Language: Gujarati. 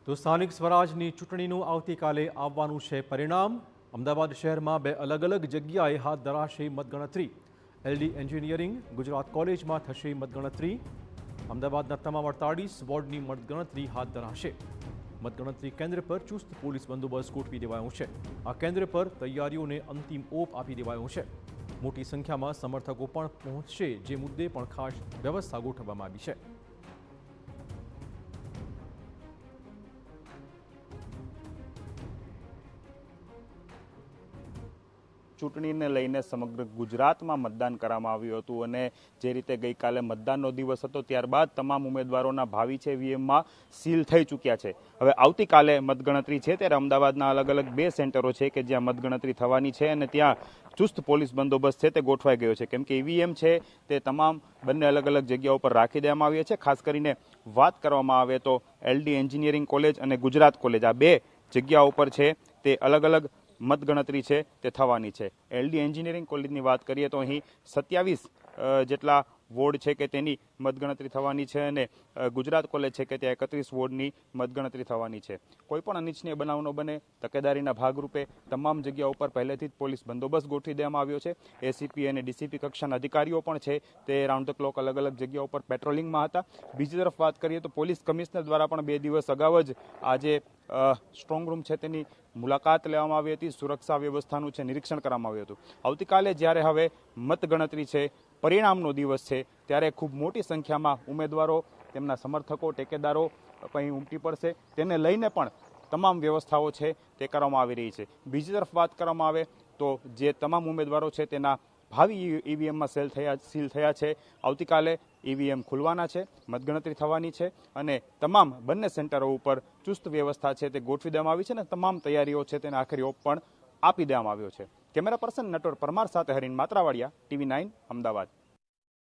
તો સ્થાનિક સ્વરાજની ચૂંટણીનું આવતીકાલે આવવાનું છે પરિણામ। અમદાવાદ શહેરમાં બે અલગ અલગ જગ્યાએ હાથ ધરાશે મતગણતરી। એલડી એન્જિનિયરિંગ ગુજરાત કોલેજમાં થશે મતગણતરી। અમદાવાદના તમામ 48 વોર્ડની મતગણતરી હાથ ધરાશે। મતગણતરી કેન્દ્ર પર ચુસ્ત પોલીસ બંદોબસ્ત ગોઠવી દેવાયો છે। આ કેન્દ્ર પર તૈયારીઓને અંતિમ ઓપ આપી દેવાયો છે। મોટી સંખ્યામાં સમર્થકો પણ પહોંચશે, જે મુદ્દે પણ ખાસ વ્યવસ્થા ગોઠવવામાં આવી છે। ચૂંટણીને લઈને સમગ્ર ગુજરાતમાં મતદાન કરવામાં આવ્યું હતું અને જે રીતે ગઈકાલે મતદાનનો દિવસ હતો ત્યારબાદ તમામ ઉમેદવારોના ભાવિ છે ઈવીએમમાં સીલ થઈ ચૂક્યા છે। હવે આવતીકાલે મતગણતરી છે ત્યારે અમદાવાદના અલગ અલગ 2 સેન્ટરો છે કે જ્યાં મતગણતરી થવાની છે અને ત્યાં ચુસ્ત પોલીસ બંદોબસ્ત છે તે ગોઠવાઈ ગયો છે, કેમ કે ઈવીએમ છે તે તમામ બંને અલગ અલગ જગ્યાઓ પર રાખી દેવામાં આવી છે। ખાસ કરીને વાત કરવામાં આવે તો એલડી એન્જિનિયરિંગ કોલેજ અને ગુજરાત કોલેજ આ 2 જગ્યાઓ પર છે તે અલગ અલગ મતગણતરી છે તે થવાની છે। એલડી એન્જિનિયરિંગ કોલેજની વાત કરીએ તો અહીં 27 જેટલા વોર્ડ છે કે તેની મતગણતરી થવાની છે અને ગુજરાત કોલેજ છે કે ત્યાં 31 વોર્ડની મતગણતરી થવાની છે। કોઈ પણ અનિચ્છનીય બનાવ ન બને તકેદારીના ભાગરૂપે તમામ જગ્યા ઉપર પહેલેથી જ પોલીસ બંદોબસ્ત ગોઠવી દેવામાં આવ્યો છે। એસીપી અને ડીસીપી કક્ષાના અધિકારીઓ પણ છે તે રાઉન્ડ ધ ક્લોક અલગ અલગ જગ્યાઓ પર પેટ્રોલિંગમાં હતા। બીજી તરફ વાત કરીએ તો પોલીસ કમિશનર દ્વારા પણ 2 દિવસ અગાઉ જ આજે સ્ટ્રોંગ રૂમ છે તેની મુલાકાત લેવામાં આવી હતી, સુરક્ષા વ્યવસ્થાનું છે નિરીક્ષણ કરવામાં આવ્યું હતું। આવતીકાલે જ્યારે હવે મતગણતરી છે, પરિણામનો દિવસ છે, ત્યારે ખૂબ મોટી સંખ્યામાં ઉમેદવારો, તેમના સમર્થકો, ટેકેદારો અહીં ઉમટી પડશે। તેને લઈને પણ તમામ વ્યવસ્થાઓ છે તે કરવામાં આવી રહી છે। બીજી તરફ વાત કરવામાં આવે તો જે તમામ ઉમેદવારો છે તેના ભાવિ ઈવીએમમાં સીલ થયા છે। આવતીકાલે ઈવીએમ ખુલવાના છે, મતગણતરી થવાની છે અને તમામ બંને સેન્ટરો ઉપર ચુસ્ત વ્યવસ્થા છે તે ગોઠવી દેવામાં આવી છે અને તમામ તૈયારીઓ છે તેને આખરી ઓપ પણ આપી દેવામાં આવ્યો છે। કેમેરા પર્સન નટવર પરમાર સાથે હરીન માત્રાવાડિયા, TV9 અમદાવાદ।